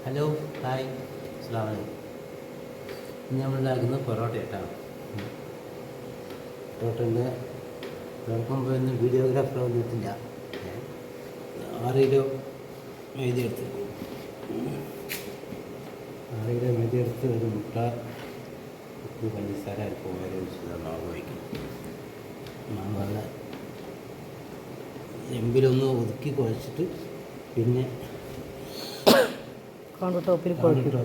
Hello hi അസ്സലാമു അലൈക്കും. ഇന്ന് നമ്മളുണ്ടാക്കുന്നത് പൊറോട്ട കേട്ടോ. പൊറോട്ടൻ്റെ നോക്കുമ്പോൾ ഒന്നും വീഡിയോഗ്രാഫർ വന്നിട്ടില്ല. 6 കിലോ മൈദ എടുത്ത് 6 കിലോ മൈദ എടുത്ത് ഒരു മുട്ട ഉപ്പ് പഞ്ചസാര അല്പം ഓരോ മാവ് വയ്ക്കും. മാവ് എമ്പിലൊന്ന് ഒതുക്കി കുഴച്ചിട്ട് പിന്നെ കൗണ്ടർ ടോപ്പിൽ കൊടുക്കാം.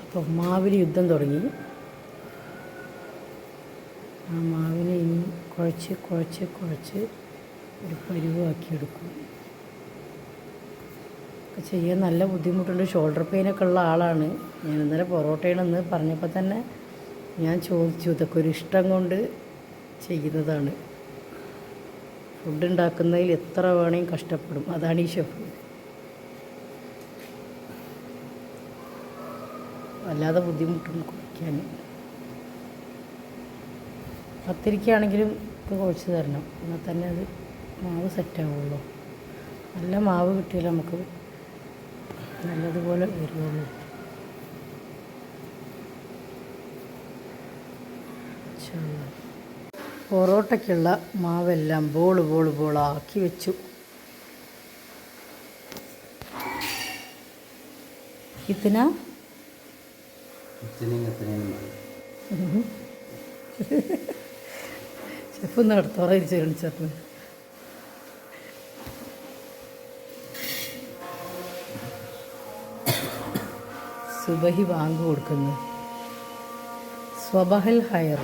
അപ്പോൾ മാവിന് യുദ്ധം തുടങ്ങി. ആ മാവിനെ ഇനി കുഴച്ച് കുഴച്ച് കുഴച്ച് ഒരു പരുവാക്കിയെടുക്കും. ഒക്കെ ചെയ്യാൻ നല്ല ബുദ്ധിമുട്ടുണ്ട്. ഷോൾഡർ പെയിനൊക്കെ ഉള്ള ആളാണ് ഞാൻ. ഇന്നലെ പൊറോട്ടയാണെന്ന് പറഞ്ഞപ്പോൾ തന്നെ ഞാൻ ചോദിച്ചു, ഇതൊക്കെ ഒരു ഇഷ്ടം കൊണ്ട് ചെയ്യുന്നതാണ്. ഫുഡ് ഉണ്ടാക്കുന്നതിൽ എത്ര വേണമെങ്കിലും കഷ്ടപ്പെടും. അതാണ് ഈ ഷെഫ്. വല്ലാതെ ബുദ്ധിമുട്ടുണ്ട് കുഴിക്കാൻ. പത്തിരിക്കാണെങ്കിലും ഒക്കെ കുഴച്ച് തരണം, എന്നാൽ തന്നെ അത് മാവ് സെറ്റാവുള്ളൂ. നല്ല മാവ് കിട്ടിയാൽ നമുക്ക് നല്ലതുപോലെ വരുള്ളൂ. പൊറോട്ടയ്ക്കുള്ള മാവെല്ലാം ബോളാക്കി വെച്ചു. ഇത്തിന ഷെഫ് നടത്തോറ കാണിച്ചു. സുബഹി വാങ്ങി കൊടുക്കുന്നു. സ്വബഹൽ ഹയർ.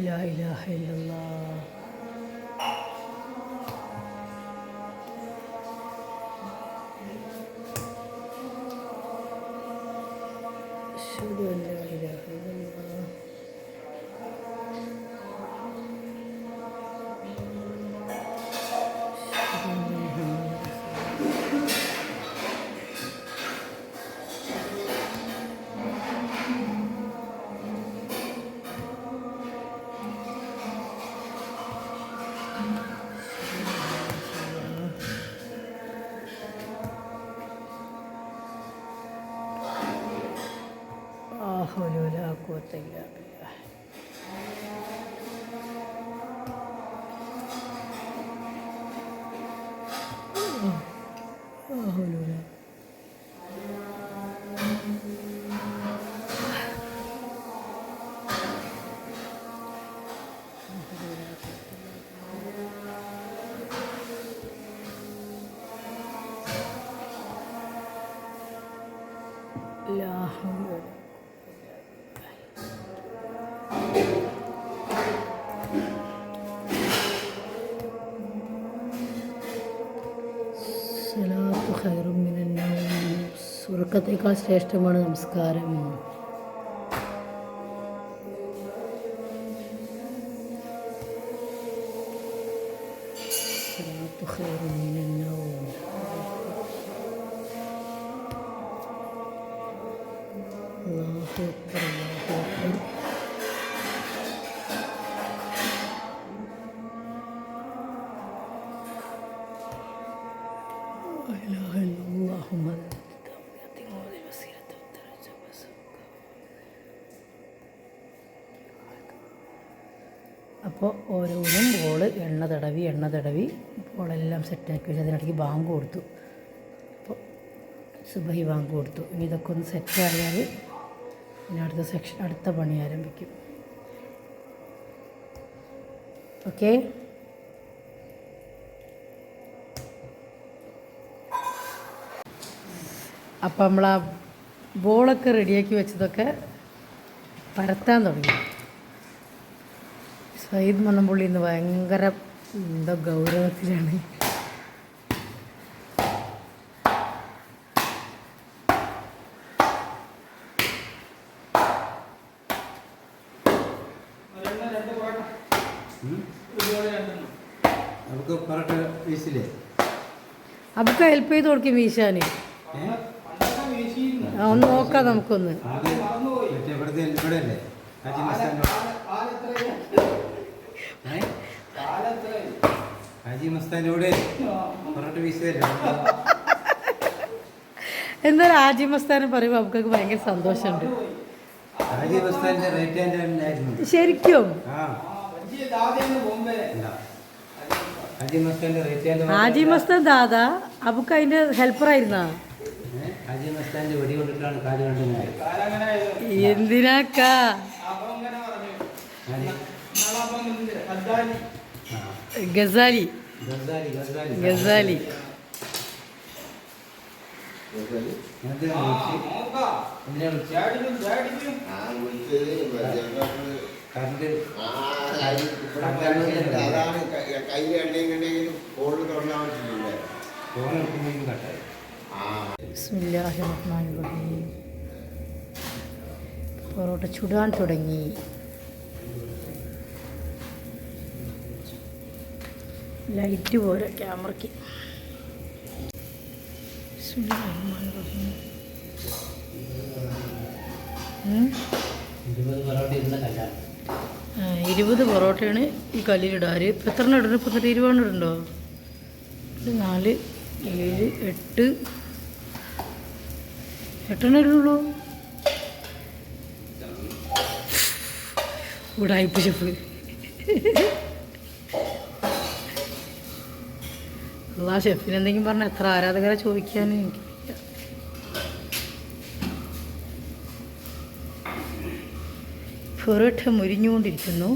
لا إله إلا الله. أشهد أن لا إله إلا الله. حول ولا قوة إلا بالله. لا حول ولا لا حول ولا സലാത്തു ഖൈറും മിനൻ നൗം. ഉറക്കത്തേക്കാൾ ശ്രേഷ്ഠമാണ് നമസ്കാരം. സലാത്തു ഖൈറും മിനൻ നൗം. അല്ലാഹു അക്ബർ അല്ലാഹു അക്ബർ. അപ്പോൾ ഓരോന്നും ബോള് എണ്ണ തടവി ബോളെല്ലാം സെറ്റാക്കി വെച്ച് അതിനിടയ്ക്ക് ബാങ്ക് കൊടുത്തു. അപ്പോൾ സുബഹി ബാങ്ക് കൊടുത്തു. ഇനി ഇതൊക്കെ ഒന്ന് സെറ്റായാൽ പിന്നെ അടുത്ത പണി ആരംഭിക്കും. ഓക്കെ. അപ്പം നമ്മൾ ആ ബോളൊക്കെ റെഡിയാക്കി വെച്ചതൊക്കെ പരത്താൻ തുടങ്ങി. സയ്യിദ് മന്നംപുള്ളി ഇന്ന് ഭയങ്കര എന്താ ഗൗരവത്തിലാണ്. നമുക്ക് പൊറോട്ട പീസില്ലേ അബുക്ക ഹെൽപ്പ് ചെയ്ത് കൊടുക്കും വീശാൻ. ഒന്ന് നോക്കാം നമുക്കൊന്ന്. ഇവിടെ അല്ലേ ഹാജി മസ്താൻ, ഹാജി മസ്താനോട് പൊറോട്ട പീസ് തരാം. എന്തായാലും ഹാജി മസ്താനം പറയുമ്പോൾ അബുക്കക്ക് ഭയങ്കര സന്തോഷമുണ്ട്. ഹാജി മസ്താന്റെ റൈറ്റ് ഹാൻഡ് ആയിരുന്നു ശരിക്കും. ഹാജി മസ്താൻ ദാദാ അബുക്ക അതിന്റെ ഹെൽപ്പറായിരുന്നാ? ഹാജി മസ്താന്റെ വെടി കൊണ്ടിട്ടാണ് കാല് കണ്ടത്. എന്തിനാക്കാ? ഗസാലി ഗസാലി ബിസ്മില്ലാഹിർ റഹ്മാനിർ റഹീം. പൊറോട്ട ചുടാൻ തുടങ്ങി. ലൈറ്റ് പോലെ ക്യാമറയ്ക്ക്. ബിസ്മില്ലാഹിർ റഹ്മാനിർ റഹീം. 20 പൊറോട്ടയാണ് ഈ കല്ലിലിടാറ്. ഇപ്പം എത്ര എണ്ണം ഇടുന്നു? ഇപ്പം 20 എണ്ണം ഇടുന്നുണ്ടോ? 4, 7, 8 എണ്ണം ഇടുന്നുള്ളൂ. ഉടായിപ്പ് ഷെഫ്. അല്ലാ, ഷെഫിന് എന്തെങ്കിലും പറഞ്ഞാൽ എത്ര ആരാധകരെ ചോദിക്കാൻ എനിക്ക്. പൊറോട്ട മുരിഞ്ഞുകൊണ്ടിരിക്കുന്നു.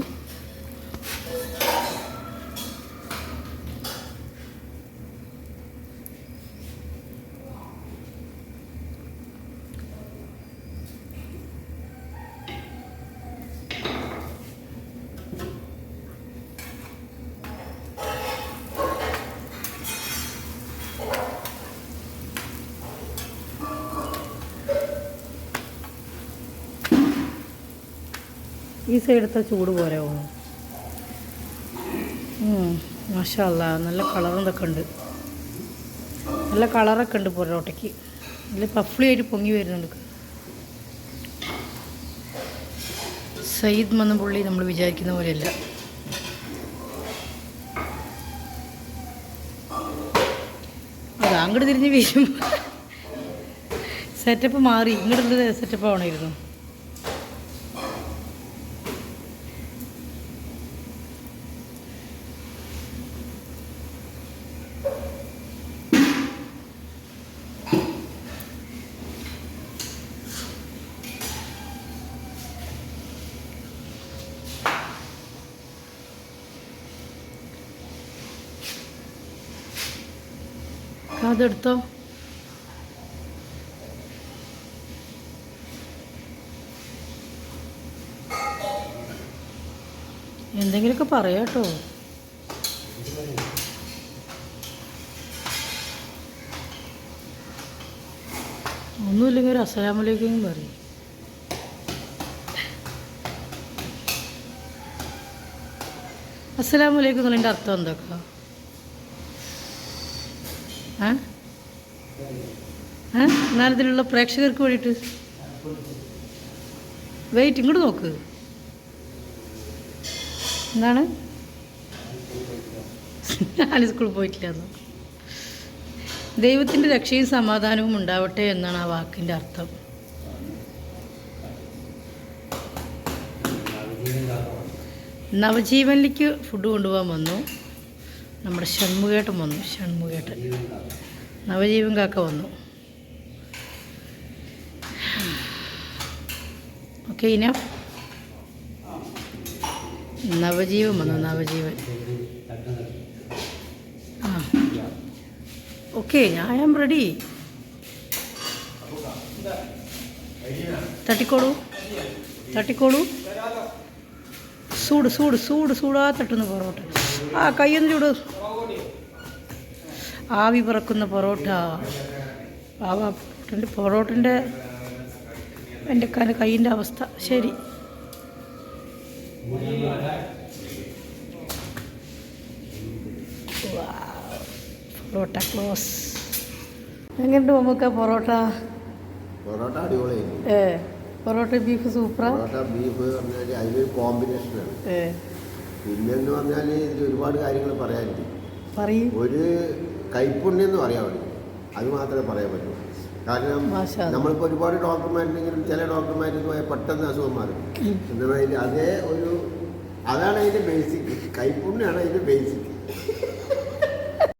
ഈ സൈഡത്തെ ചൂട് പോരാവോ? മാഷാ അല്ലാ, നല്ല കളറും ഇതൊക്കെ ഉണ്ട്. നല്ല കളറൊക്കെ ഉണ്ട് പൊറോട്ടയ്ക്ക്. നല്ല പഫ്ലിയായിട്ട് പൊങ്ങി വരുന്നുണ്ട്. സയ്യിദ് മന്നംപുള്ളി നമ്മൾ വിചാരിക്കുന്ന പോലെയല്ല. അത് അങ്ങോട്ട് തിരിഞ്ഞ് വീശും. സെറ്റപ്പ് മാറി, ഇങ്ങോട്ടുള്ള സെറ്റപ്പ് ആവണമായിരുന്നു. അതെടുത്തോ. എന്തെങ്കിലുമൊക്കെ പറയാട്ടോ. ഒന്നുമില്ലെങ്കിൽ ഒരു അസ്സലാമലൈക്കും പറയും. അസ്സലാമലൈക്കും എന്നുള്ളതിൻ്റെ അർത്ഥം എന്തൊക്കെ? എന്നാലും ഇതിലുള്ള പ്രേക്ഷകർക്ക് വേണ്ടിയിട്ട് വെയിറ്റ് ഇങ്ങോട്ട് നോക്ക്. എന്താണ്? ഞാൻ സ്കൂളിൽ പോയിട്ടില്ല. ദൈവത്തിൻ്റെ രക്ഷയും സമാധാനവും ഉണ്ടാവട്ടെ എന്നാണ് ആ വാക്കിൻ്റെ അർത്ഥം. നവജീവനിലേക്ക് ഫുഡ് കൊണ്ടുപോകാൻ വന്നു. നമ്മുടെ ഷൺമുഖേട്ടൻ വന്നു. ഷൺമുഖേട്ടൻ നവജീവൻ കാക്ക വന്നു. ഓക്കെ, ഇന നവജീവൻ വന്നു. നവജീവൻ. ആ ഓക്കെ, ഐ ആം റെഡി. തട്ടിക്കോളൂ, തട്ടിക്കോളൂ. ചൂടാ തട്ടുന്ന പൊറോട്ട. ആ കയ്യൊന്ന് ചൂട്. ആവി പറക്കുന്ന പൊറോട്ട. പൊറോട്ടൻ്റെ എൻ്റെ കയ്യിൻ്റെ അവസ്ഥ ശരി. പൊറോട്ട ക്ലോസ്. എങ്ങനെയുണ്ട് നമുക്ക് പൊറോട്ട? പൊറോട്ട അടിപൊളിയായിരുന്നു. പൊറോട്ട ബീഫ് സൂപ്പറാ. പൊറോട്ട ബീഫ് പറഞ്ഞാൽ അതിലൊരു കോമ്പിനേഷനാണ്. പിന്നെന്ന് പറഞ്ഞാൽ ഇതിൽ ഒരുപാട് കാര്യങ്ങൾ പറയാനുണ്ട്. ഒരു കൈപ്പുണ്യം എന്ന് പറയാൻ പറ്റും, അത് മാത്രമേ പറയാൻ പറ്റൂ. കാരണം നമ്മളിപ്പോൾ ഒരുപാട് ഡോക്ടർമാരുണ്ടെങ്കിലും ചില ഡോക്ടർമാരെന്ന് പോയാൽ പെട്ടെന്ന് അസുഖം മാറും. എന്താ പറയുക, അതേ ഒരു അതാണ് അതിൻ്റെ ബേസിക്. കൈപ്പുണ്യമാണ് അതിൻ്റെ ബേസിക്.